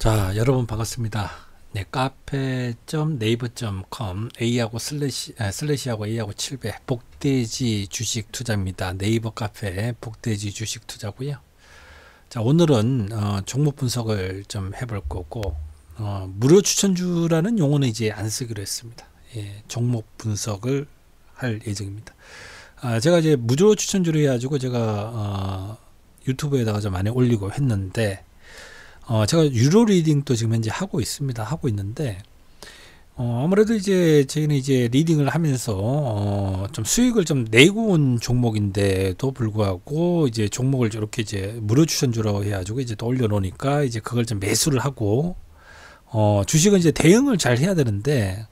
자, 여러분 반갑습니다. 네, 카페.네이버.com A하고 슬래시하고 A하고 7배 복돼지 주식 투자입니다. 네이버 카페 복돼지 주식 투자고요. 자, 오늘은 종목 분석을 좀 해볼 거고 무료 추천주라는 용어는 이제 안 쓰기로 했습니다. 예, 종목 분석을 할 예정입니다. 제가 이제 무료 추천주를 해가지고 제가 유튜브에다가 좀 많이 올리고 했는데 제가 유료 리딩도 지금 현재 하고 있습니다. 하고 있는데, 아무래도 이제 저희는 이제 리딩을 하면서, 좀 수익을 좀 내고 온 종목인데도 불구하고, 이제 종목을 이렇게 이제 무료 추천주라고 해가지고 이제 또 올려놓으니까 이제 그걸 좀 매수를 하고, 주식은 이제 대응을 잘 해야 되는데,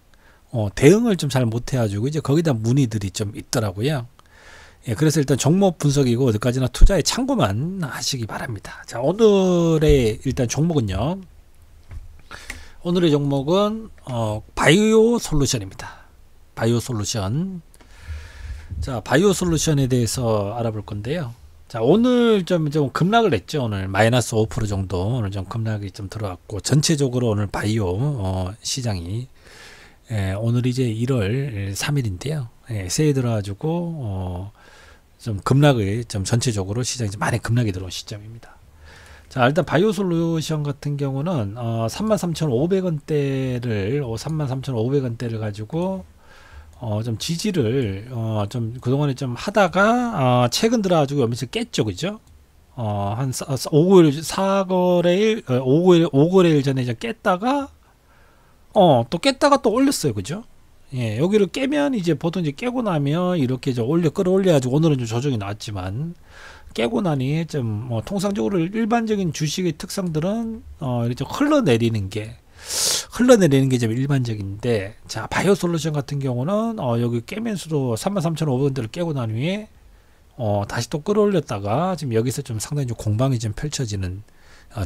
대응을 좀 잘 못해가지고 이제 거기다 문의들이 좀 있더라고요. 예, 그래서 일단 종목 분석이고 어디까지나 투자에 참고만 하시기 바랍니다. 자, 오늘의 일단 종목은요. 오늘의 종목은 바이오 솔루션입니다. 바이오 솔루션. 자, 바이오 솔루션에 대해서 알아볼 건데요. 자, 오늘 좀 급락을 했죠. 오늘 마이너스 5% 정도 오늘 좀 급락이 좀 들어왔고 전체적으로 오늘 바이오 시장이 오늘 이제 1월 3일인데요. 새해 들어가지고 좀 급락을 좀 전체적으로 시장이 좀 많이 급락이 들어온 시점입니다. 자, 일단 바이오 솔루션 같은 경우는 33,500원대를 33,500원대를 가지고 좀 지지를 좀 그동안에 좀 하다가 최근 들어가지고 여기서 깼죠, 그죠? 한 5거래일 5거래일 전에 이제 깼다가 또 깼다가 또 올렸어요, 그죠? 예, 여기를 깨면 이제 보통 이제 깨고 나면 이렇게 이제 끌어올려가지고 오늘은 좀 조정이 나왔지만 깨고 나니 좀 통상적으로 일반적인 주식의 특성들은 이렇게 흘러내리는 게 좀 일반적인데, 자, 바이오 솔루션 같은 경우는 여기 깨면서도 33,500원대를 깨고 난 후에 다시 또 끌어올렸다가 지금 여기서 좀 상당히 좀 공방이 좀 펼쳐지는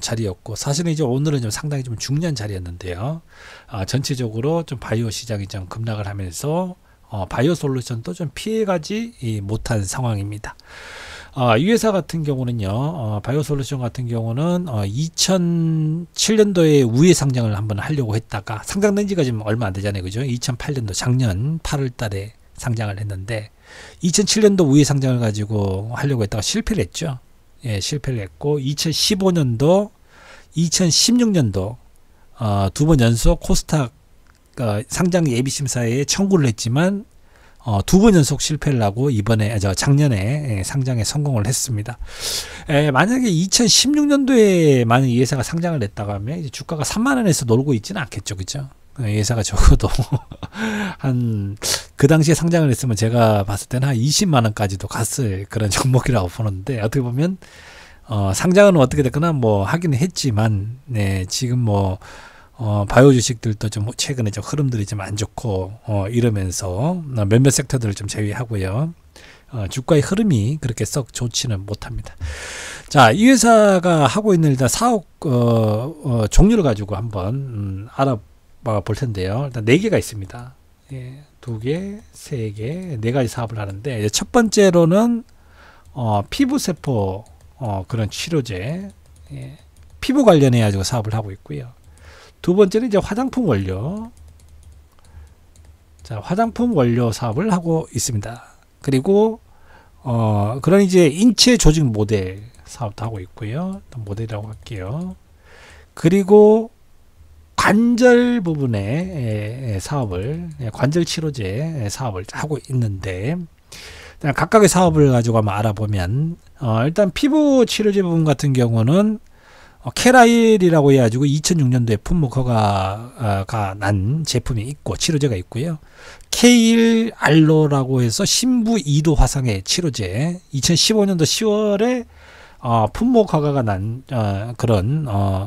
자리였고, 사실은 이제 오늘은 좀 상당히 좀 중요한 자리였는데요. 전체적으로 좀 바이오 시장이 좀 급락을 하면서 바이오 솔루션도 좀 피해가지 못한 상황입니다. 이 회사 같은 경우는요, 바이오 솔루션 같은 경우는 2007년도에 우회 상장을 한번 하려고 했다가 상장된 지가 지금 얼마 안 되잖아요, 그죠? 2008년도 작년 8월달에 상장을 했는데 2007년도 우회 상장을 가지고 하려고 했다가 실패를 했죠. 예, 실패를 했고 2015년도, 2016년도 두 번 연속 코스닥 상장 예비 심사에 청구를 했지만 두 번 연속 실패를 하고 이번에 작년에 상장에 성공을 했습니다. 만약에 2016년도에 만약 이 회사가 상장을 했다고 하면 이제 주가가 3만 원에서 놀고 있지는 않겠죠, 그죠? 이 회사가 적어도 한 그 당시에 상장을 했으면 제가 봤을 때는 한 20만 원까지도 갔을 그런 종목이라고 보는데, 어떻게 보면 상장은 어떻게 됐거나 뭐 하기는 했지만, 네, 지금 바이오 주식들도 좀 최근에 좀 흐름들이 좀 안 좋고 이러면서 몇몇 섹터들을 좀 제외하고요. 주가의 흐름이 그렇게 썩 좋지는 못합니다. 자, 이 회사가 하고 있는 일단 사업 종류를 가지고 한번 알아봐 볼 텐데요. 일단 4개가 있습니다. 예, 2개, 3개, 4가지 사업을 하는데, 첫 번째로는 피부세포 그런 치료제, 예, 피부 관련해 가지고 사업을 하고 있고요. 두 번째는 이제 화장품 원료. 자, 화장품 원료 사업을 하고 있습니다. 그리고 그런 이제 인체 조직 모델 사업도 하고 있고요. 모델이라고 할게요. 그리고 관절 부분의 사업을, 관절 치료제 사업을 하고 있는데, 각각의 사업을 가지고 한번 알아보면, 일단 피부 치료제 부분 같은 경우는 캐라일이라고 해가지고 2006년도에 품목 허가가 난 제품이 있고 치료제가 있고요. K1 알로라고 해서 신부 2도 화상의 치료제 2015년도 10월에 품목 허가가 난 그런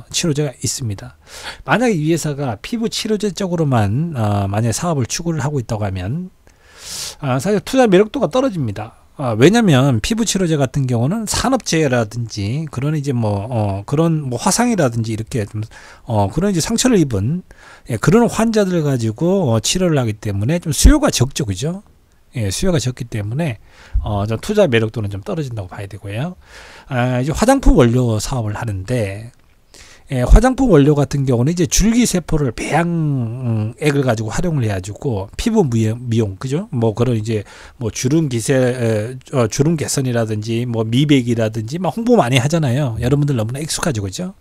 치료제가 있습니다. 만약에 이 회사가 피부 치료제 쪽으로만 만약에 사업을 추구를 하고 있다고 하면 사실 투자 매력도가 떨어집니다. 왜냐면 피부 치료제 같은 경우는 산업재해라든지 그런 이제 그런 화상이라든지 이렇게 좀 그런 이제 상처를 입은 그런 환자들 가지고 치료를 하기 때문에 좀 수요가 적죠, 그죠? 예, 수요가 적기 때문에 좀 투자 매력도는 좀 떨어진다고 봐야 되고요. 이제 화장품 원료 사업을 하는데 화장품 원료 같은 경우는 이제 줄기세포를 배양액을 가지고 활용을 해가지고 피부 미용, 그죠? 뭐 그런 이제 뭐 주름 개선이라든지 뭐 미백이라든지 막 홍보 많이 하잖아요. 여러분들 너무나 익숙하죠, 그죠?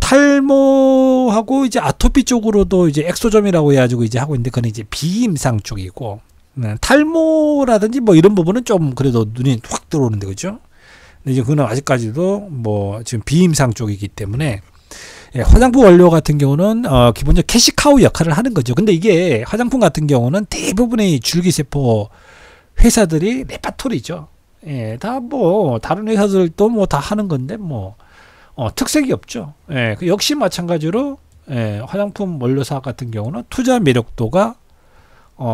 탈모하고 이제 아토피 쪽으로도 이제 엑소점이라고 해가지고 이제 하고 있는데 그건 이제 비임상 쪽이고, 탈모라든지 뭐 이런 부분은 좀 그래도 눈이 확 들어오는데, 그죠? 근데 이제 그건 아직까지도 뭐 지금 비임상 쪽이기 때문에, 화장품 원료 같은 경우는 기본적으로 캐시카우 역할을 하는 거죠. 근데 이게 화장품 같은 경우는 대부분의 줄기세포 회사들이 레파토리죠. 다 뭐 다른 회사들도 뭐 다 하는 건데 뭐 특색이 없죠. 그 역시 마찬가지로 화장품 원료사 같은 경우는 투자 매력도가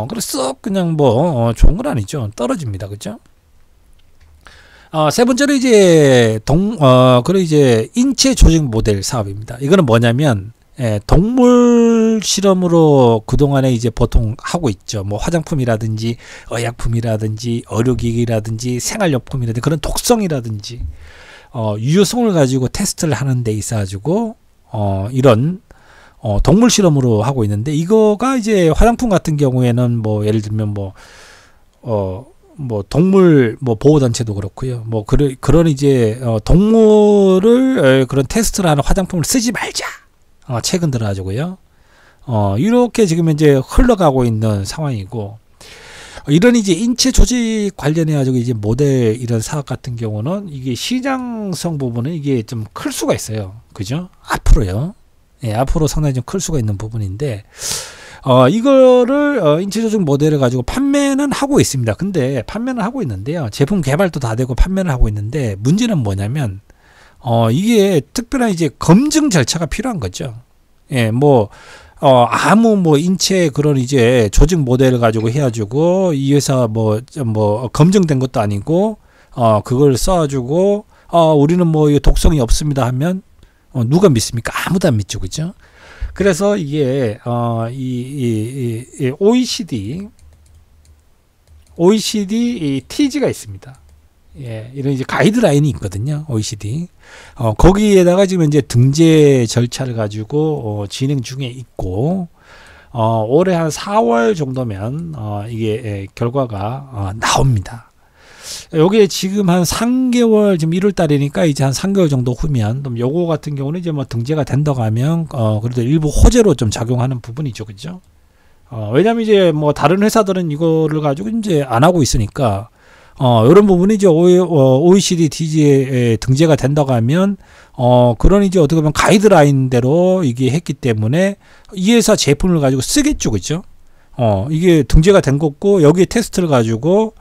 그래 썩 그냥 뭐 좋은 건 아니죠. 떨어집니다, 그죠? 세 번째로 이제 그리고 이제 인체 조직 모델 사업입니다. 이거는 뭐냐면 동물 실험으로 그동안에 이제 보통 하고 있죠. 뭐 화장품이라든지 의약품이라든지 의료기기라든지 생활용품이라든지 그런 독성이라든지 유효성을 가지고 테스트를 하는 데 있어 가지고 이런 동물 실험으로 하고 있는데, 이거가 이제 화장품 같은 경우에는 뭐 예를 들면 뭐 동물 뭐 보호단체도 그렇고요. 뭐 그런 이제 동물을 그런 테스트를 하는 화장품을 쓰지 말자. 최근 들어 가지고요. 이렇게 지금 이제 흘러가고 있는 상황이고, 이런 이제 인체 조직 관련해 가지고 이제 모델 이런 사업 같은 경우는 이게 시장성 부분은 이게 좀 클 수가 있어요. 그죠? 앞으로요. 앞으로 상당히 좀 클 수가 있는 부분인데, 이거를 인체 조직 모델을 가지고 판매는 하고 있습니다. 근데 판매는 하고 있는데요. 제품 개발도 다 되고 판매를 하고 있는데, 문제는 뭐냐면 이게 특별한 이제 검증 절차가 필요한 거죠. 아무 뭐 인체 그런 이제 조직 모델을 가지고 해가지고 이 회사 뭐 검증된 것도 아니고 그걸 써가지고 우리는 뭐 독성이 없습니다 하면 누가 믿습니까? 아무도 안 믿죠, 그죠? 그래서 이게 이 OECD 이 TG가 있습니다. 이런 이제 가이드라인이 있거든요. OECD. 거기에다가 지금 이제 등재 절차를 가지고 진행 중에 있고, 올해 한 4월 정도면 이게 결과가 나옵니다. 여기에 지금 한 3개월, 지금 1월 달이니까 이제 한 3개월 정도 후면, 또 요거 같은 경우는 이제 뭐 등재가 된다고 하면, 그래도 일부 호재로 좀 작용하는 부분이죠. 그죠? 왜냐면 이제 뭐 다른 회사들은 이거를 가지고 이제 안 하고 있으니까, 이런 부분이 이제 OECD TG에 등재가 된다고 하면, 그런 이제 어떻게 보면 가이드라인대로 이게 했기 때문에 이 회사 제품을 가지고 쓰겠죠. 그죠? 이게 등재가 된 거고, 여기에 테스트를 가지고,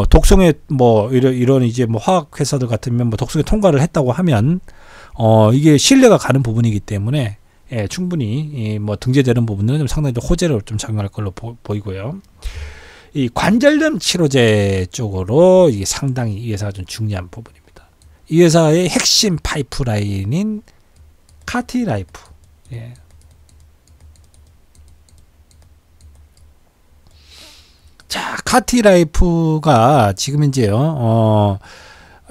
독성에 뭐 이런 이제 뭐 화학 회사들 같으면 뭐 독성에 통과를 했다고 하면 이게 신뢰가 가는 부분이기 때문에 충분히 뭐 등재되는 부분은 좀 상당히 호재로 좀 작용할 걸로 보이고요. 이 관절염 치료제 쪽으로 이게 상당히 이 회사가 좀 중요한 부분입니다. 이 회사의 핵심 파이프라인인 카티라이프. 자, 카티라이프가 지금 이제요,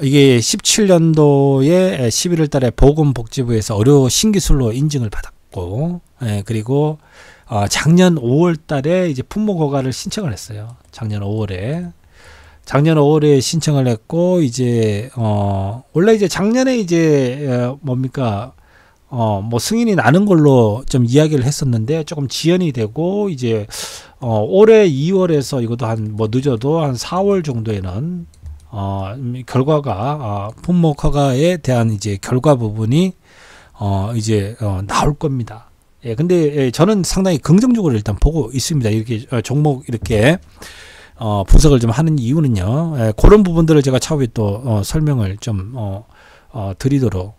이게 17년도에 11월 달에 보건복지부에서 의료 신기술로 인증을 받았고, 그리고 작년 5월 달에 이제 품목 허가를 신청을 했어요. 작년 5월에 신청을 했고, 이제 원래 이제 작년에 이제 뭐 승인이 나는 걸로 좀 이야기를 했었는데 조금 지연이 되고, 이제 올해 2월에서 이것도 한 뭐 늦어도 한 4월 정도에는 결과가 품목 허가에 대한 이제 결과 부분이 이제 나올 겁니다. 근데 저는 상당히 긍정적으로 일단 보고 있습니다. 이렇게 종목 이렇게 분석을 좀 하는 이유는요. 그런 부분들을 제가 차후에 또 설명을 좀 드리도록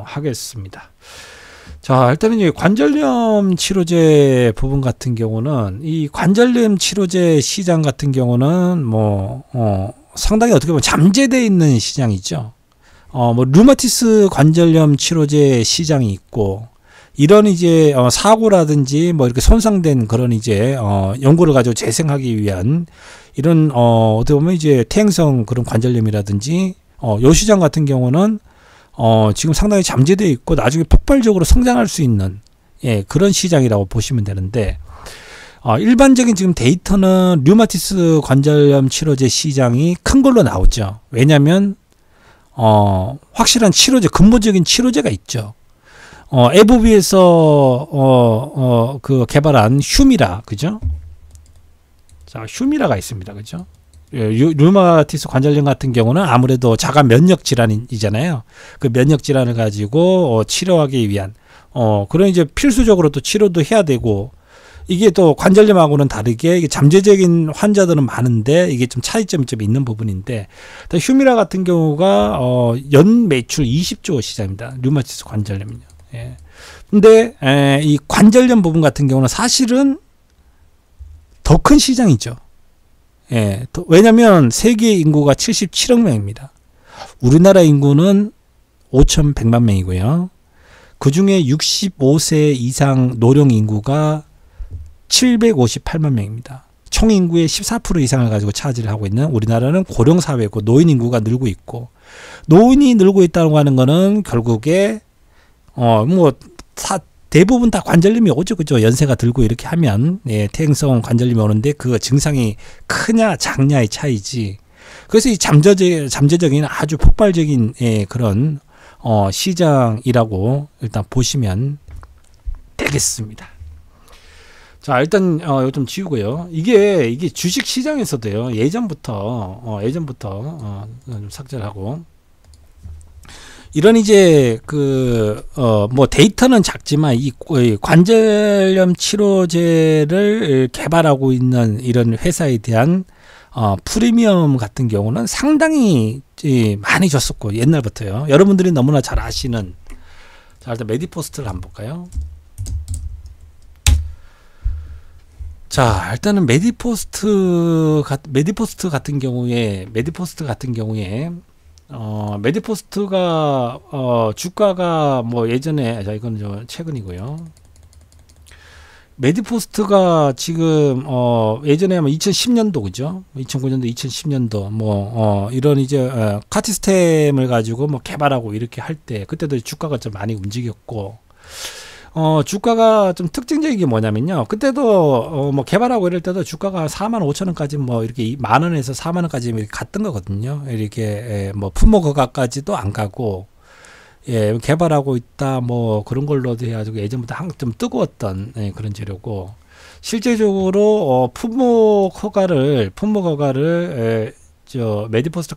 하겠습니다. 자, 일단은 이 관절염 치료제 부분 같은 경우는, 이 관절염 치료제 시장 같은 경우는 상당히 어떻게 보면 잠재되어 있는 시장이죠. 뭐 류마티스 관절염 치료제 시장이 있고, 이런 이제 사고라든지 뭐 이렇게 손상된 그런 이제 연고를 가지고 재생하기 위한 이런 어떻게 보면 이제 퇴행성 그런 관절염이라든지 요 시장 같은 경우는 지금 상당히 잠재되어 있고 나중에 폭발적으로 성장할 수 있는 그런 시장이라고 보시면 되는데, 일반적인 지금 데이터는 류마티스 관절염 치료제 시장이 큰 걸로 나오죠. 왜냐하면 확실한 치료제, 근본적인 치료제가 있죠. 에브비에서 그 개발한 휴미라, 그죠? 자, 휴미라가 있습니다, 그죠? 류마티스 관절염 같은 경우는 아무래도 자가 면역 질환이잖아요. 그 면역 질환을 가지고 치료하기 위한 그런 이제 필수적으로 또 치료도 해야 되고, 이게 또 관절염하고는 다르게 이게 잠재적인 환자들은 많은데 이게 좀 차이점이 좀 있는 부분인데, 휴미라 같은 경우가 연 매출 20조 시장입니다. 류마티스 관절염은요. 예. 근데 이 관절염 부분 같은 경우는 사실은 더 큰 시장이죠. 예. 왜냐면 세계 인구가 77억 명입니다. 우리나라 인구는 5,100만 명이고요. 그 중에 65세 이상 노령 인구가 758만 명입니다. 총 인구의 14% 이상을 가지고 차지를 하고 있는 우리나라는 고령 사회고 노인 인구가 늘고 있고, 노인이 늘고 있다고 하는 거는 결국에 대부분 다 관절염이 오죠, 그죠? 연세가 들고 이렇게 하면 퇴행성 관절염이 오는데 그 증상이 크냐 작냐의 차이지. 그래서 이 잠재적인 아주 폭발적인 그런 시장이라고 일단 보시면 되겠습니다. 자, 일단 이거 좀 지우고요. 이게 주식 시장에서도요. 예전부터 좀 삭제를 하고, 이런 이제 뭐 데이터는 작지만 이 관절염 치료제를 개발하고 있는 이런 회사에 대한 프리미엄 같은 경우는 상당히 많이 줬었고, 옛날부터요. 여러분들이 너무나 잘 아시는, 자, 일단 메디포스트를 한번 볼까요? 자, 일단은 메디포스트 같은 경우에 메디포스트가 주가가 뭐 예전에, 자, 이건 저 최근이고요. 메디포스트가 지금 예전에 뭐 2010년도, 그죠? 2009년도, 2010년도 뭐 이런 이제 카티스템을 가지고 뭐 개발하고 이렇게 할 때, 그때도 주가가 좀 많이 움직였고, 주가가 좀 특징적인 게 뭐냐면요. 그때도 뭐 개발하고 이럴 때도 주가가 45,000원까지 뭐 이렇게 10,000원에서 40,000원까지 이렇게 갔던 거거든요. 이렇게 뭐 품목허가까지도 안 가고, 개발하고 있다 뭐 그런 걸로도 해가지고 예전부터 좀 뜨거웠던 그런 재료고, 실제적으로 품목허가를 저 메디포스트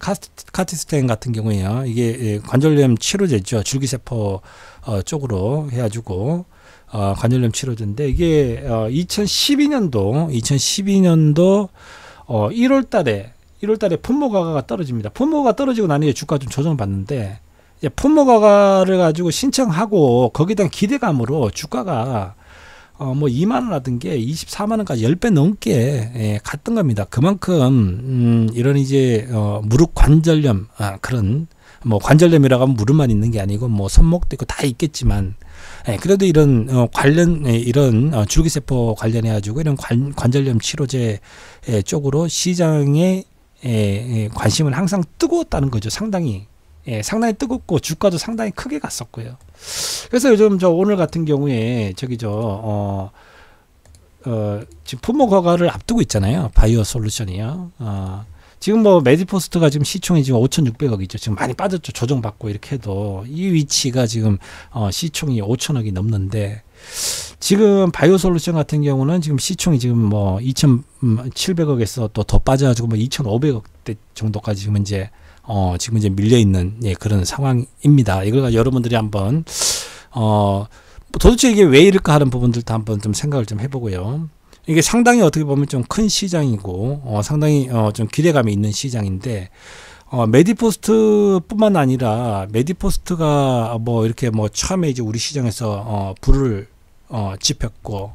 카티스텐 같은 경우에요. 이게 관절염 치료제죠. 줄기세포 쪽으로 해가지고 관절염 치료제인데, 이게 2012년도 1월달에 품목허가가 떨어집니다. 품목허가 떨어지고 난 후에 주가 좀 조정을 받는데, 품목허가를 가지고 신청하고 거기에 대한 기대감으로 주가가 뭐 2만원 하던 게 24만원까지 10배 넘게 갔던 겁니다. 그만큼 이런 이제 무릎 관절염, 그런 뭐 관절염이라고 하면 무릎만 있는 게 아니고 뭐 손목도 있고 다 있겠지만, 그래도 이런 이런 줄기세포 관련해 가지고 이런 관절염 치료제 쪽으로 시장에 관심은 항상 뜨거웠다는 거죠. 상당히 뜨겁고 주가도 상당히 크게 갔었고요. 그래서 요즘 오늘 같은 경우에 지금 품목허가를 앞두고 있잖아요. 바이오 솔루션이요. 지금 뭐 메디포스트가 지금 시총이 지금 5,600억이죠. 지금 많이 빠졌죠. 조정받고 이렇게 해도 이 위치가 지금 시총이 5,000억이 넘는데, 지금 바이오 솔루션 같은 경우는 지금 시총이 지금 뭐 2,700억에서 또 더 빠져가지고 뭐 2,500억대 정도까지 지금 이제 밀려 있는 그런 상황입니다. 이걸 여러분들이 한번 도대체 이게 왜 이럴까 하는 부분들도 한번 좀 생각을 좀 해보고요. 이게 상당히 어떻게 보면 좀 큰 시장이고 상당히 좀 기대감이 있는 시장인데, 메디포스트뿐만 아니라 메디포스트가 뭐 이렇게 뭐 처음에 이제 우리 시장에서 불을 지폈고,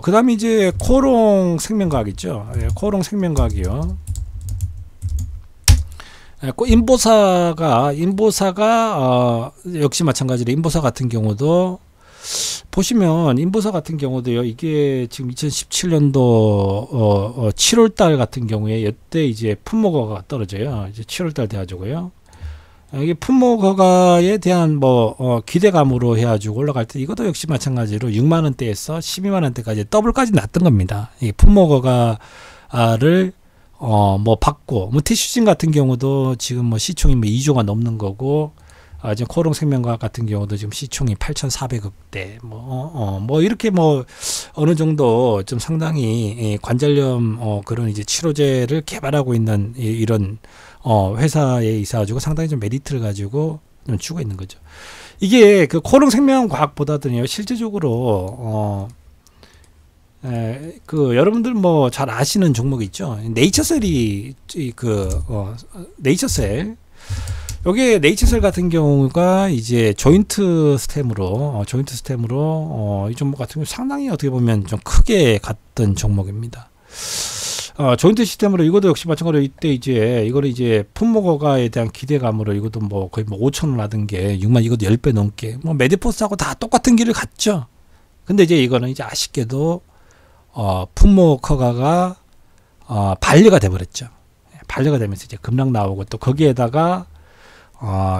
그다음에 이제 코오롱 생명과학 있죠. 코오롱 생명과학이요. 인보사가 역시 마찬가지로 인보사 같은 경우도 보시면, 인보사 같은 경우도요, 이게 지금 2017년도 7월달 같은 경우에 이때 이제 품목허가가 떨어져요. 이제 7월달 돼가지고요. 이게 품목 허가에 대한 기대감으로 해가지고 올라갈 때 이것도 역시 마찬가지로 6만 원대에서 12만 원대까지 더블까지 났던 겁니다. 이 품목 허가를 받고 티슈진 같은 경우도 지금 시총이 2조가 넘는 거고, 지금 코롱생명과학 같은 경우도 지금 시총이 8,400억대 이렇게 어느 정도 좀 상당히 관절염 그런 이제 치료제를 개발하고 있는 이런 회사에 있어가지고 상당히 좀 메리트를 가지고 좀 주고 있는 거죠. 이게 그 코롱생명과학보다도요 실제적으로 여러분들 잘 아시는 종목이 있죠. 네이처셀이 네이처셀. 요게 네이처셀 같은 경우가 이제 조인트 스템으로 이 종목 같은 경우 상당히 어떻게 보면 좀 크게 갔던 종목입니다. 조인트 시스템으로 이것도 역시 마찬가지로 이때 이거를 이제 품목 허가에 대한 기대감으로 이것도 거의 5,000원 하던 게 6만, 이것도 10배 넘게 메디포스하고 다 똑같은 길을 갔죠. 근데 이제 이거는 이제 아쉽게도 품목 허가가 반려가 돼 버렸죠. 반려가 되면서 이제 급락 나오고, 또 거기에다가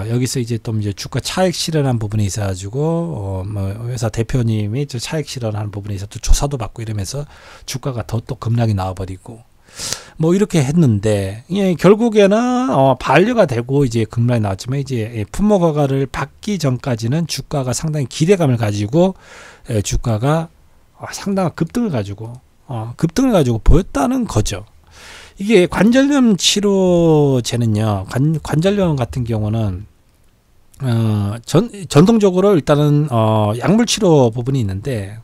여기서 이제 또 이제 주가 차익 실현한 부분이 있어가지고, 회사 대표님이 저 차익 실현하는 부분에 있어서 또 조사도 받고 이러면서 주가가 더 또 급락이 나와버리고, 이렇게 했는데, 결국에는, 반려가 되고 이제 급락이 나왔지만, 이제 품목 허가를 받기 전까지는 주가가 상당히 기대감을 가지고, 주가가 상당한 급등을 가지고 보였다는 거죠. 이게 관절염 치료제는요, 관절염 같은 경우는 전통적으로 일단은 약물 치료 부분이 있는데,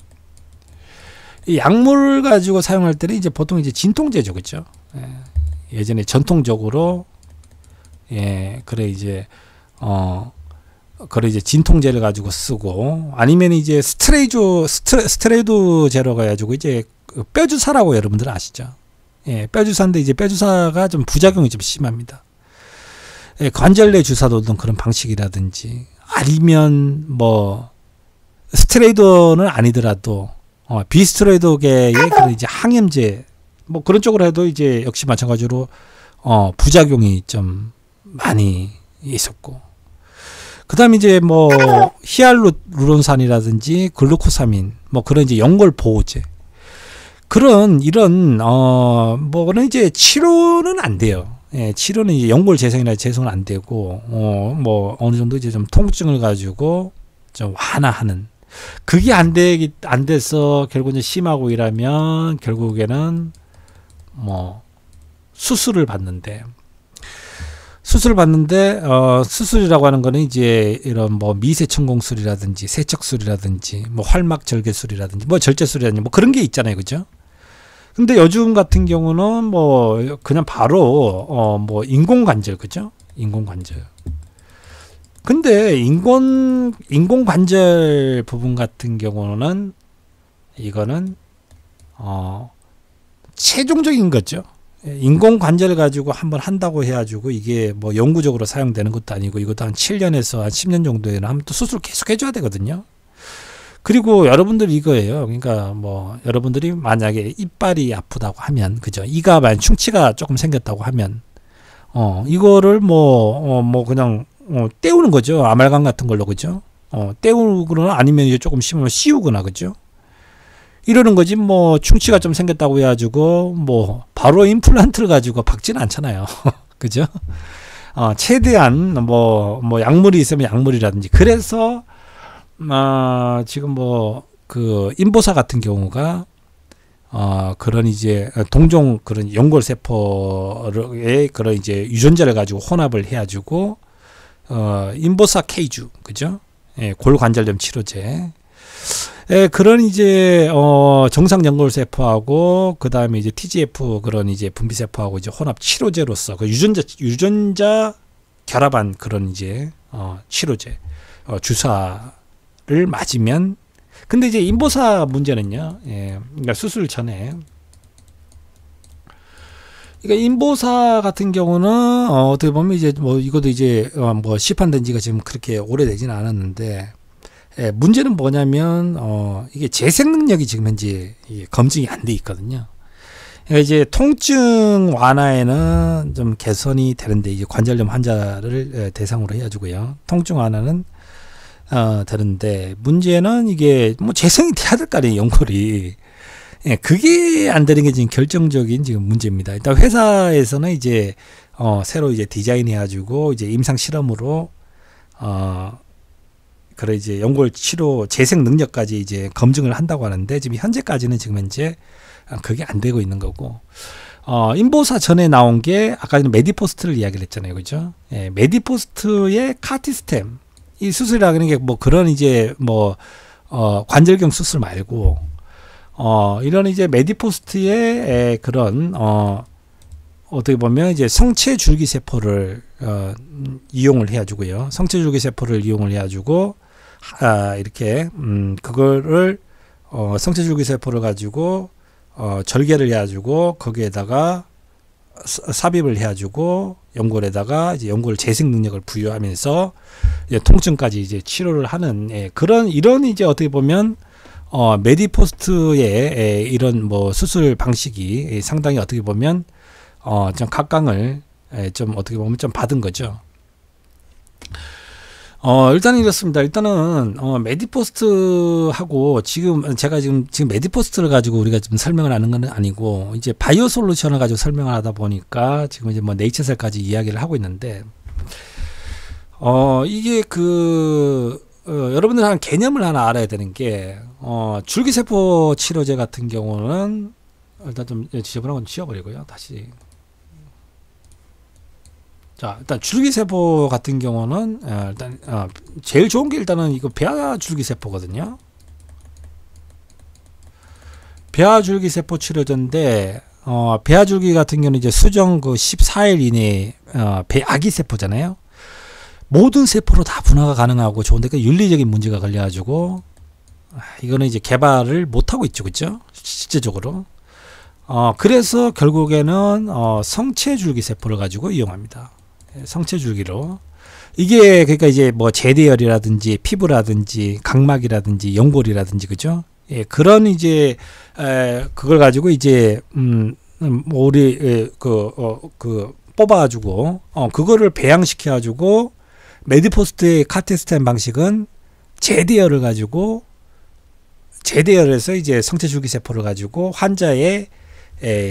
이 약물 가지고 사용할 때는 이제 보통 이제 진통제죠, 그렇죠? 예전에 전통적으로 그래 이제 진통제를 가지고 쓰고, 아니면 이제 스테로이드 제로 가지고 이제 뼈주사라고 여러분들 아시죠? 뼈주사인데 이제 뼈주사가 좀 부작용이 좀 심합니다. 관절내 주사 놓는 그런 방식이라든지, 아니면 스테로이드는 아니더라도 비스테로이드계의 그런 이제 항염제 그런 쪽으로 해도 이제 역시 마찬가지로 부작용이 좀 많이 있었고, 그다음에 이제 히알루론산이라든지 글루코사민 그런 이제 연골 보호제, 그런 이런 그런 이제 치료는 안 돼요. 치료는 이제 연골 재생이나 재생은 안 되고, 어느 정도 이제 좀 통증을 가지고 좀 완화하는, 그게 안 돼서 결국 이제 심하고 이러면 결국에는 수술을 받는데, 수술이라고 하는 거는 이제 이런 미세천공술이라든지 세척술이라든지 활막절개술이라든지 절제술이라든지 그런 게 있잖아요, 그죠? 근데 요즘 같은 경우는 그냥 바로 인공관절, 그죠? 인공관절. 근데 인공관절 부분 같은 경우는 이거는 최종적인 거죠. 인공관절을 가지고 한번 한다고 해가지고 이게 영구적으로 사용되는 것도 아니고, 이것도 한 7년에서 한 10년 정도에는 하면 또 수술 계속 해줘야 되거든요. 그리고 여러분들 이거예요. 그러니까 여러분들이 만약에 이빨이 아프다고 하면, 그죠? 이가 만약 충치가 조금 생겼다고 하면, 이거를 그냥 떼우는 거죠. 아말감 같은 걸로, 그죠? 떼우거나 아니면 이제 조금 심하면 씌우거나, 그죠? 이러는 거지. 충치가 좀 생겼다고 해가지고 바로 임플란트를 가지고 박지는 않잖아요. 그죠? 최대한 약물이 있으면 약물이라든지. 그래서 지금 그 인보사 같은 경우가 그런 이제 동종 그런 연골세포의 그런 이제 유전자를 가지고 혼합을 해가지고 인보사 케이주, 그죠? 골관절염 치료제. 그런 이제 정상 연골세포하고 그다음에 이제 TGF 그런 이제 분비세포하고 이제 혼합 치료제로서 그 유전자 결합한 그런 이제 치료제 주사를 맞으면, 근데 이제 인보사 문제는요. 그러니까 수술 전에, 그러니까 인보사 같은 경우는 어떻게 보면 이제 이것도 이제 시판된 지가 지금 그렇게 오래되지는 않았는데, 문제는 뭐냐면 이게 재생 능력이 지금 현재 검증이 안 돼 있거든요. 그러니까 이제 통증 완화에는 좀 개선이 되는데 이제 관절염 환자를 대상으로 해가지고요. 통증 완화는 되는데 문제는 이게 뭐 재생이 돼야 될 거 아니에요, 연골이. 예, 그게 안 되는 게 지금 결정적인 지금 문제입니다. 일단 회사에서는 이제 새로 이제 디자인해가지고 이제 임상 실험으로 그래 이제 연골 치료 재생 능력까지 이제 검증을 한다고 하는데 지금 현재까지는 지금 현재 그게 안 되고 있는 거고. 인보사 전에 나온 게 아까 전에 메디포스트를 이야기를 했잖아요, 그죠? 예, 메디포스트의 카티스템 이 수술이라는 게 뭐 그런 이제 뭐 관절경 수술 말고 이런 이제 메디포스트의 그런 어떻게 보면 이제 성체 줄기 세포를 이용을 해가지고요. 성체 줄기 세포를 이용을 해가지고 이렇게 그거를 성체 줄기 세포를 가지고 절개를 해가지고 거기에다가 삽입을 해가지고 연골에다가 이제 연골 재생 능력을 부여하면서 이제 통증까지 이제 치료를 하는 그런 이런 이제 어떻게 보면 메디포스트의 이런 뭐 수술 방식이 상당히 어떻게 보면 좀 각광을 좀 어떻게 보면 좀 받은 거죠. 일단은 이렇습니다. 일단은 메디포스트하고 지금 제가 지금 메디포스트를 가지고 우리가 지금 설명을 하는 건 아니고 이제 바이오 솔루션을 가지고 설명을 하다 보니까 지금 이제 뭐 네이처셀까지 이야기를 하고 있는데 이게 여러분들 한 개념을 하나 알아야 되는 게 줄기세포 치료제 같은 경우는 일단 좀 지저분한 건 지워버리고요. 다시 자, 일단 줄기세포 같은 경우는 일단 제일 좋은 게 일단은 이거 배아 줄기세포거든요. 배아 줄기세포 치료제인데 배아 줄기 같은 경우는 이제 수정 그 14일 이내에 아기 세포잖아요. 모든 세포로 다 분화가 가능하고 좋은데 그 윤리적인 문제가 걸려가지고 이거는 이제 개발을 못 하고 있죠, 그렇죠? 실제적으로. 그래서 결국에는 성체 줄기 세포를 가지고 이용합니다. 성체 줄기로. 이게 그러니까 이제 뭐 제대열이라든지 피부라든지 각막이라든지 연골이라든지 그죠? 예, 그런 이제 그걸 가지고 이제 뭐 우리 뽑아가지고 그거를 배양시켜가지고 메디포스트의 카테스텐 방식은 제대열을 가지고 제대열에서 이제 성체 줄기 세포를 가지고 환자의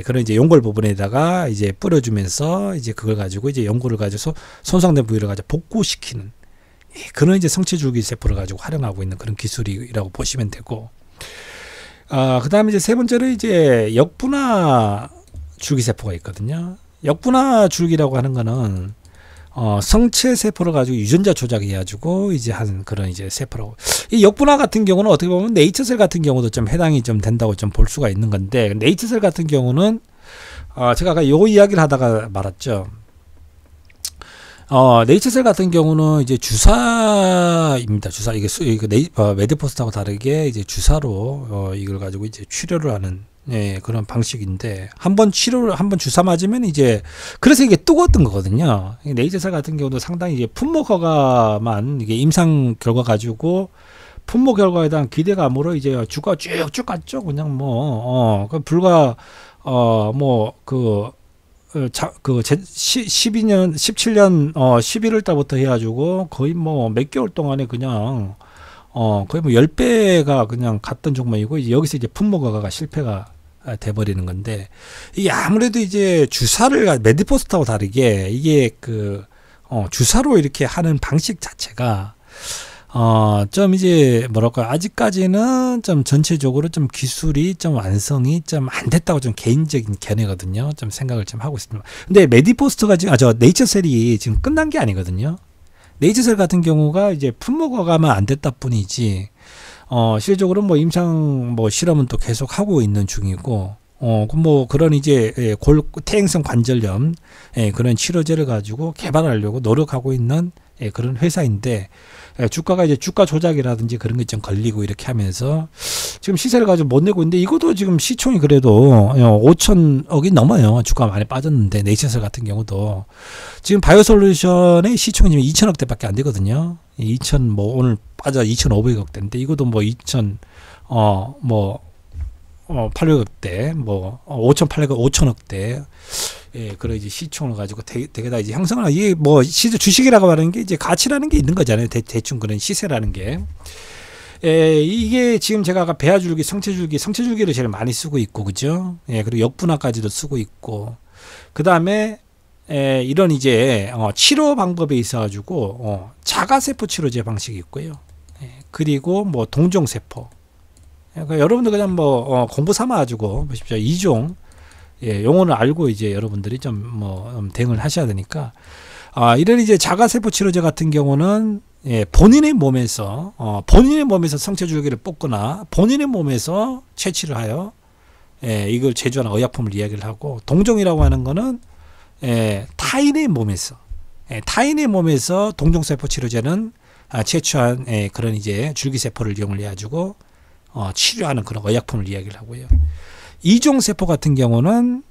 그런 이제 연골 부분에다가 이제 뿌려주면서 이제 그걸 가지고 이제 연골을 가지고 손상된 부위를 가지고 복구시키는 그런 이제 성체 줄기 세포를 가지고 활용하고 있는 그런 기술이라고 보시면 되고, 그 다음에 이제 세 번째로 이제 역분화 줄기 세포가 있거든요. 역분화 줄기라고 하는 거는 성체 세포를 가지고 유전자 조작해가지고 이제 한 그런 이제 세포라고. 이 역분화 같은 경우는 어떻게 보면 네이처셀 같은 경우도 좀 해당이 좀 된다고 좀 볼 수가 있는 건데, 네이처셀 같은 경우는 제가 아까 요 이야기를 하다가 말았죠. 네이처셀 같은 경우는 이제 주사입니다. 주사 이게 메디포스트하고 다르게 이제 주사로 이걸 가지고 이제 치료를 하는. 예, 그런 방식인데 한번 주사 맞으면 이제 그래서 이게 뜨거웠던 거거든요. 네이처셀 같은 경우도 상당히 이제 품목 허가만 이게 임상 결과 가지고 품목 결과에 대한 기대감으로 이제 주가 쭉쭉 갔죠. 그냥 뭐 불과 12년 17년 11월 달부터 해가지고 거의 뭐 몇 개월 동안에 그냥 거의 뭐 10배가 그냥 갔던 종목이고, 이제 여기서 이제 품목 허가가 실패가 돼버리는 건데, 이게 아무래도 이제 주사를 메디포스트하고 다르게 이게 주사로 이렇게 하는 방식 자체가 좀 이제 뭐랄까 아직까지는 좀 전체적으로 좀 기술이 좀 완성이 좀 안 됐다고 좀 개인적인 견해거든요. 좀 생각을 좀 하고 있습니다. 근데 메디포스트가 지금 네이처셀이 지금 끝난 게 아니거든요. 네이처셀 같은 경우가 이제 품목 허가만 안 됐다 뿐이지 실질적으로 뭐 임상 뭐 실험은 또 계속 하고 있는 중이고, 뭐 그런 이제 퇴행성 관절염 그런 치료제를 가지고 개발하려고 노력하고 있는 그런 회사인데, 주가가 이제 주가 조작이라든지 그런 게 좀 걸리고 이렇게 하면서 지금 시세를 가지고 못 내고 있는데, 이것도 지금 시총이 그래도 5천억이 넘어요. 주가가 많이 빠졌는데, 네이처셀 같은 경우도 지금 바이오솔루션의 시총이 지금 2천억대밖에 안 되거든요. 2천 뭐 오늘 빠져 2,500억대인데 이것도 뭐 2천 800억대, 뭐 5,800억, 5천억대, 예, 그런 이제 시총을 가지고 되게 다 이제 형성을 이게 뭐 주식이라고 하는 게 이제 가치라는 게 있는 거잖아요. 대충 그런 시세라는 게. 예, 이게 지금 제가 아까 배아줄기, 성체줄기를 제일 많이 쓰고 있고, 그죠? 예, 그리고 역분화까지도 쓰고 있고, 그 다음에 이런 이제 치료 방법에 있어가지고 자가세포 치료제 방식이 있고요. 예, 그리고 뭐 동종세포. 그러니까 여러분들 그냥 뭐 공부 삼아 가지고 보십시오. 이종 용어를 알고 이제 여러분들이 좀 뭐 대응을 하셔야 되니까 이런 이제 자가세포 치료제 같은 경우는 본인의 몸에서 성체줄기를 뽑거나 본인의 몸에서 채취를 하여 이걸 제조하는 의약품을 이야기를 하고, 동종이라고 하는 거는 타인의 몸에서 동종세포 치료제는 채취한 그런 이제 줄기세포를 이용을 해가지고 치료하는 그런 의약품을 이야기를 하고요. 이종세포 같은 경우는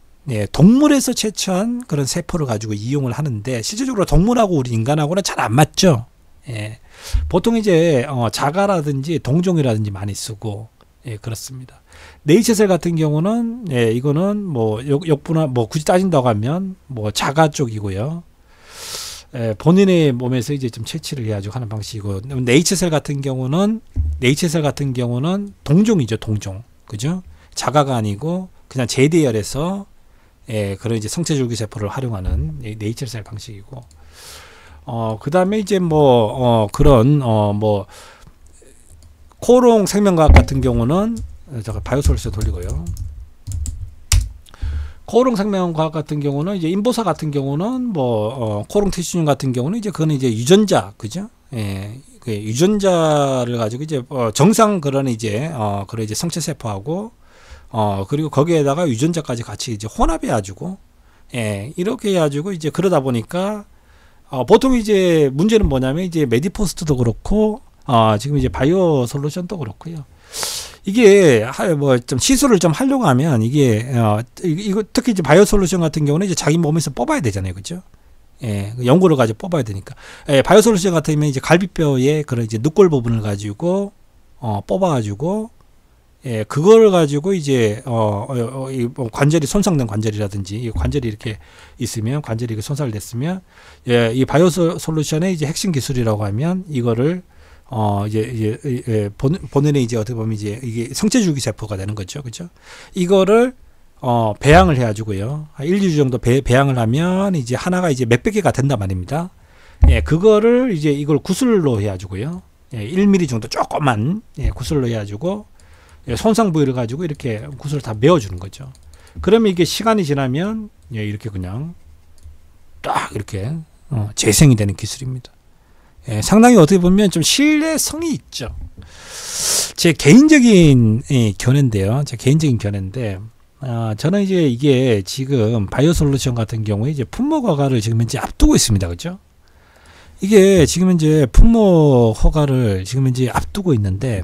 동물에서 채취한 그런 세포를 가지고 이용을 하는데, 실질적으로 동물하고 우리 인간하고는 잘 안 맞죠. 보통 이제 자가라든지 동종이라든지 많이 쓰고, 그렇습니다. 네이처셀 같은 경우는 이거는 뭐 역분화, 뭐 굳이 따진다고 하면 뭐 자가 쪽이고요. 본인의 몸에서 이제 좀 채취를 해가지고 하는 방식이고, 네이처셀 같은 경우는 동종이죠, 동종. 그죠? 자가가 아니고 그냥 제대열에서 그런 이제 성체줄기 세포를 활용하는 네이처셀 방식이고, 그 다음에 이제 뭐 그런 뭐 코롱 생명과학 같은 경우는 제가 바이오솔루션 돌리고요. 코롱 생명과학 같은 경우는 이제 인보사 같은 경우는 뭐 코롱 티슈듐 같은 경우는 이제 그거는 이제 유전자, 그죠? 그 유전자를 가지고 이제 정상 그런 이제 그런 이제 성체 세포하고 그리고 거기에다가 유전자까지 같이 이제 혼합해 가지고 이렇게 해 가지고 이제 그러다 보니까 보통 이제 문제는 뭐냐면 이제 메디포스트도 그렇고 지금 이제 바이오 솔루션도 그렇고요. 이게 뭐 좀 시술을 좀 하려고 하면 이게 이거 특히 이제 바이오 솔루션 같은 경우는 이제 자기 몸에서 뽑아야 되잖아요, 그죠? 연고를 가지고 뽑아야 되니까. 바이오 솔루션 같으면 이제 갈비뼈에 그런 이제 늑골 부분을 가지고 뽑아가지고 그걸 가지고 이제 이 관절이 손상된 관절이라든지 이 관절이 이렇게 있으면, 관절이 손상됐으면 이 바이오 솔루션의 이제 핵심 기술이라고 하면 이거를 이제 본인의 이제 어떻게 보면 이제 이게 성체줄기 세포가 되는 거죠, 그죠? 이거를 배양을 해가지고요, 1주 정도 배양을 하면 이제 하나가 이제 몇백 개가 된단 말입니다. 그거를 이제 이걸 구슬로 해가지고요, 1mm 정도 조그만 구슬로 해가지고 손상 부위를 가지고 이렇게 구슬을 다 메워주는 거죠. 그러면 이게 시간이 지나면 이렇게 그냥 딱 이렇게 재생이 되는 기술입니다. 상당히 어떻게 보면 좀 신뢰성이 있죠. 제 개인적인 견해인데요. 제 개인적인 견해인데, 저는 이제 이게 지금 바이오 솔루션 같은 경우에 이제 품목 허가를 지금 현재 앞두고 있습니다. 그죠? 이게 지금 이제 품목 허가를 지금 이제 앞두고 있는데,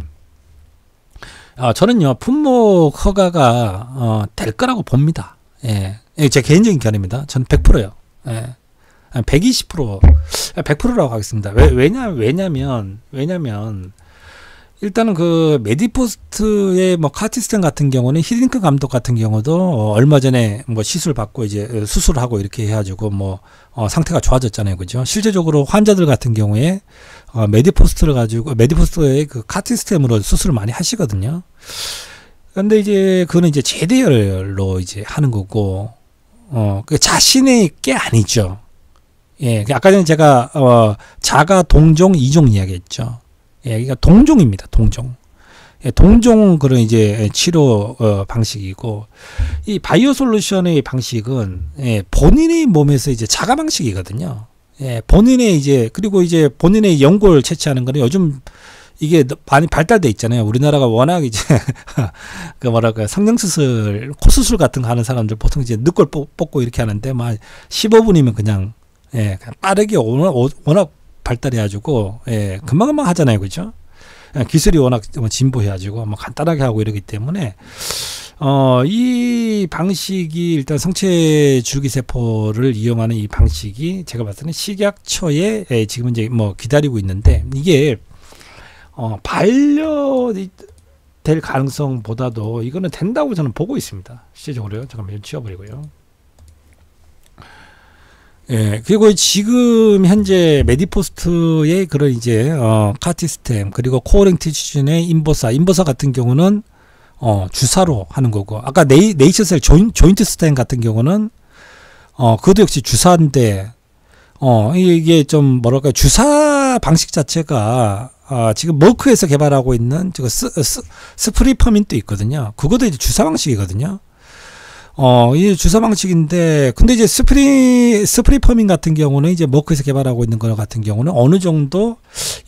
저는요, 품목 허가가 될 거라고 봅니다. 제 개인적인 견해입니다. 저는 100%요. 120%, 100%라고 하겠습니다. 왜냐면 일단은 그 메디포스트의 뭐 카티스텐 같은 경우는 히딩크 감독 같은 경우도 얼마 전에 뭐 시술 받고 이제 수술을 하고 이렇게 해가지고 뭐 상태가 좋아졌잖아요, 그죠? 실제적으로 환자들 같은 경우에 메디포스트를 가지고 메디포스트의 그 카티스템으로 수술을 많이 하시거든요. 근데 이제 그거는 이제 제대열로 이제 하는 거고, 그 자신의 게 아니죠. 아까 전에 제가 자가, 동종, 이종 이야기했죠. 그러니까 동종입니다. 동종. 동종 그런 이제 치료 방식이고, 이 바이오 솔루션의 방식은 본인의 몸에서 이제 자가 방식이거든요. 본인의 이제, 그리고 이제 본인의 연골 채취하는 거는 요즘 이게 많이 발달돼 있잖아요. 우리나라가 워낙 이제 그 뭐랄까 성형수술, 코수술 같은 거 하는 사람들 보통 이제 늑골 뽑고 이렇게 하는데 막 15분이면 그냥 그냥 빠르게 워낙 발달해가지고 금방금방 하잖아요, 그죠? 기술이 워낙 진보해가지고 뭐 간단하게 하고 이러기 때문에 이 방식이 일단 성체 줄기세포를 이용하는 이 방식이 제가 봤을 때는 식약처에 지금 이제 뭐 기다리고 있는데, 이게 될 가능성보다도 이거는 된다고 저는 보고 있습니다. 실제적으로요. 잠깐만 좀 지워버리고요. 예, 그리고 지금 현재 메디포스트의 그런 이제 카티스템 그리고 코어랭트 취준의 인버사 같은 경우는 주사로 하는 거고, 아까 네이처셀 조인트 스템 같은 경우는 그것도 역시 주사인데 이게 좀 뭐랄까 주사 방식 자체가 지금 머크에서 개발하고 있는 저거 스프리퍼민도 있거든요. 그것도 이제 주사 방식이거든요. 이 주사 방식인데, 근데 이제 스프리퍼민 같은 경우는 이제 머크에서 개발하고 있는 거 같은 경우는 어느 정도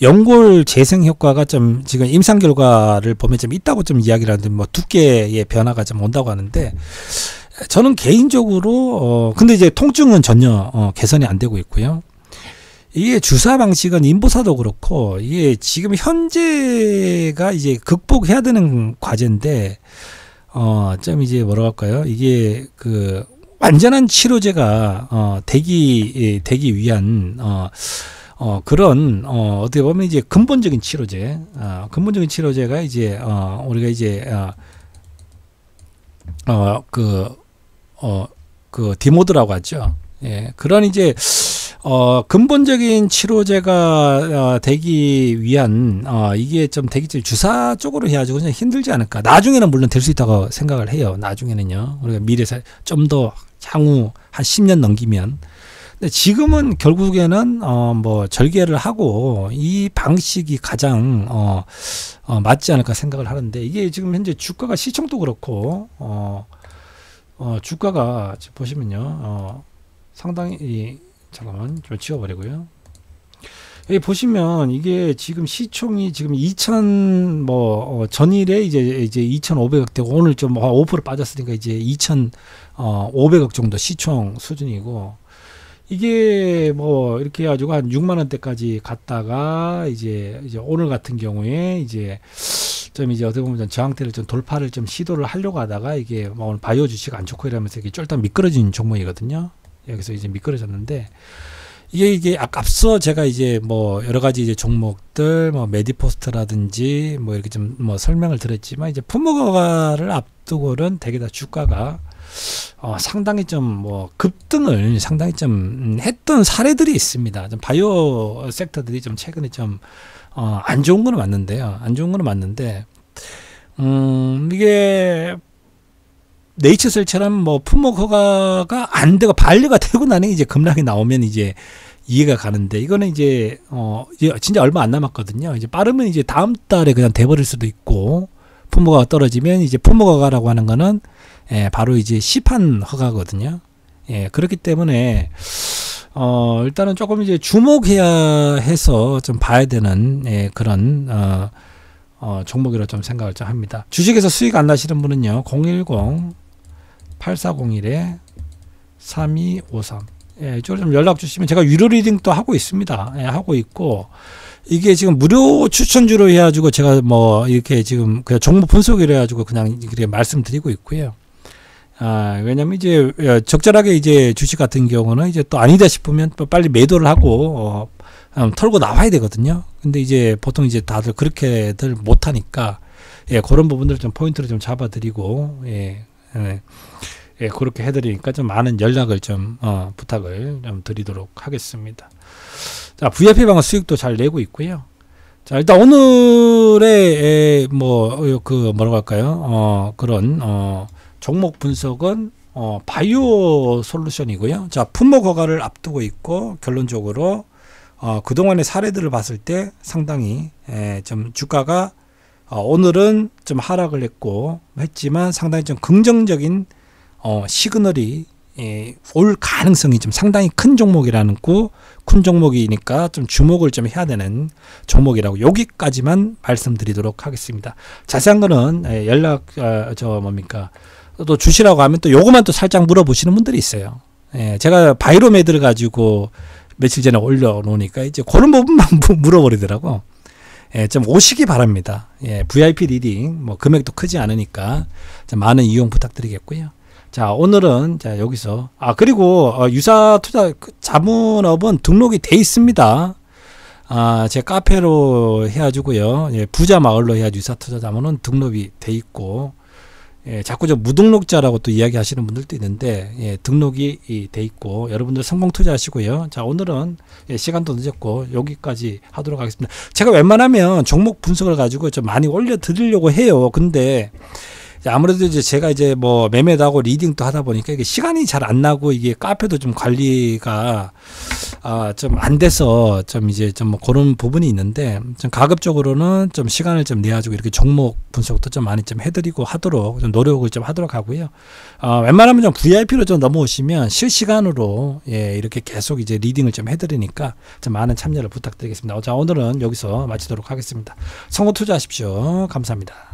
연골 재생 효과가 좀 지금 임상 결과를 보면 좀 있다고 좀 이야기를 하는데, 뭐 두께의 변화가 좀 온다고 하는데, 저는 개인적으로 근데 이제 통증은 전혀 개선이 안 되고 있고요. 이게 주사 방식은 인보사도 그렇고 이게 지금 현재가 이제 극복해야 되는 과제인데, 좀 이제 뭐라 할까요? 이게 그 완전한 치료제가 되기 위한 그런 어떻게 보면 이제 근본적인 치료제가 이제 우리가 이제 그 디모드라고 하죠. 예, 그런 이제 근본적인 치료제가 되기 위한 이게 좀 되기 좀 주사 쪽으로 해가지고 그냥 힘들지 않을까. 나중에는 물론 될 수 있다고 생각을 해요. 나중에는요. 우리가 미래에서 좀 더 향후 한 10년 넘기면. 근데 지금은 결국에는 뭐 절개를 하고 이 방식이 가장 맞지 않을까 생각을 하는데, 이게 지금 현재 주가가 시총도 그렇고 주가가 지금 보시면요 상당히 잠깐만 좀 지워버리고요. 여기 보시면 이게 지금 시총이 지금 2000 전일에 이제 2,500억 되고 오늘 좀 5% 빠졌으니까 이제 2,500억 정도 시총 수준이고, 이게 뭐 이렇게 해가지고 한 6만 원대까지 갔다가 이제 오늘 같은 경우에 이제 좀 이제 어떻게 보면 저항대를 좀 돌파를 좀 시도를 하려고 하다가 이게 뭐 오늘 바이오 주식 안 좋고 이러면서 이게 쫄딱 미끄러진 종목이거든요. 여기서 이제 미끄러졌는데, 이게 앞서 제가 이제 뭐 여러 가지 이제 종목들 뭐 메디포스트라든지 뭐 이렇게 좀 뭐 설명을 드렸지만, 이제 품목허가를 앞두고는 대개 다 주가가 상당히 좀 뭐 급등을 상당히 좀 했던 사례들이 있습니다. 좀 바이오 섹터들이 좀 최근에 좀 안 좋은 거는 맞는데요. 안 좋은 거는 맞는데, 이게 네이처셀처럼 뭐 품목 허가가 안 되고 반려가 되고 나는 이제 급락이 나오면 이제 이해가 가는데, 이거는 이제 진짜 얼마 안 남았거든요. 이제 빠르면 이제 다음 달에 그냥 돼버릴 수도 있고, 품목 허가가 떨어지면 이제 품목 허가라고 하는 거는 바로 이제 시판 허가거든요. 예, 그렇기 때문에 일단은 조금 이제 주목해야 해서 좀 봐야 되는 그런 종목이라고 좀 생각을 좀 합니다. 주식에서 수익 안 나시는 분은요 010-8401-3253 이쪽으로 좀 연락 주시면 제가 유료 리딩 또 하고 있습니다. 하고 있고, 이게 지금 무료 추천주로 해가지고 제가 뭐 이렇게 지금 그냥 종목 분석을 해가지고 그냥 이렇게 말씀드리고 있고요. 왜냐면 이제 적절하게 이제 주식 같은 경우는 이제 또 아니다 싶으면 또 빨리 매도를 하고 털고 나와야 되거든요. 근데 이제 보통 이제 다들 그렇게들 못하니까 그런 부분들 좀 포인트를 좀 잡아드리고 그렇게 해드리니까 좀 많은 연락을 좀 부탁을 좀 드리도록 하겠습니다. 자, VIP 방어 수익도 잘 내고 있고요. 자, 일단 오늘의 뭐라고 할까요? 그런 종목 분석은 바이오 솔루션이고요. 자, 품목 허가를 앞두고 있고, 결론적으로 그동안의 사례들을 봤을 때 상당히 좀 주가가 오늘은 좀 하락을 했지만 상당히 좀 긍정적인 시그널이 올 가능성이 좀 상당히 큰 종목이라는 큰 종목이니까 좀 주목을 좀 해야 되는 종목이라고 여기까지만 말씀드리도록 하겠습니다. 자세한 거는 연락 또 주시라고 하면 또 요거만 또 살짝 물어보시는 분들이 있어요. 제가 바이로메드를 가지고 며칠 전에 올려놓으니까 이제 그런 부분만 물어버리더라고. 좀 오시기 바랍니다. VIP 리딩 뭐 금액도 크지 않으니까 좀 많은 이용 부탁드리겠고요. 자, 오늘은 자 여기서 그리고 유사 투자 자문업은 등록이 돼 있습니다. 제 카페로 해가지고요. 예, 부자 마을로 해가지고 유사투자자문은 등록이 돼 있고, 예, 자꾸 저 무등록자라고 또 이야기하시는 분들도 있는데, 예, 등록이 돼 있고, 여러분들 성공 투자하시고요. 자, 오늘은 예, 시간도 늦었고 여기까지 하도록 하겠습니다. 제가 웬만하면 종목 분석을 가지고 좀 많이 올려드리려고 해요. 근데 아무래도 이제 제가 이제 뭐 매매도 하고 리딩도 하다 보니까 이게 시간이 잘 안 나고, 이게 카페도 좀 관리가 좀 안 돼서 좀 이제 좀 뭐 그런 부분이 있는데, 좀 가급적으로는 좀 시간을 좀 내가지고 이렇게 종목 분석도 좀 많이 좀 해드리고 하도록 좀 노력을 좀 하도록 하고요. 웬만하면 좀 VIP로 좀 넘어오시면 실시간으로 예, 이렇게 계속 이제 리딩을 좀 해드리니까 좀 많은 참여를 부탁드리겠습니다. 자, 오늘은 여기서 마치도록 하겠습니다. 성공 투자하십시오. 감사합니다.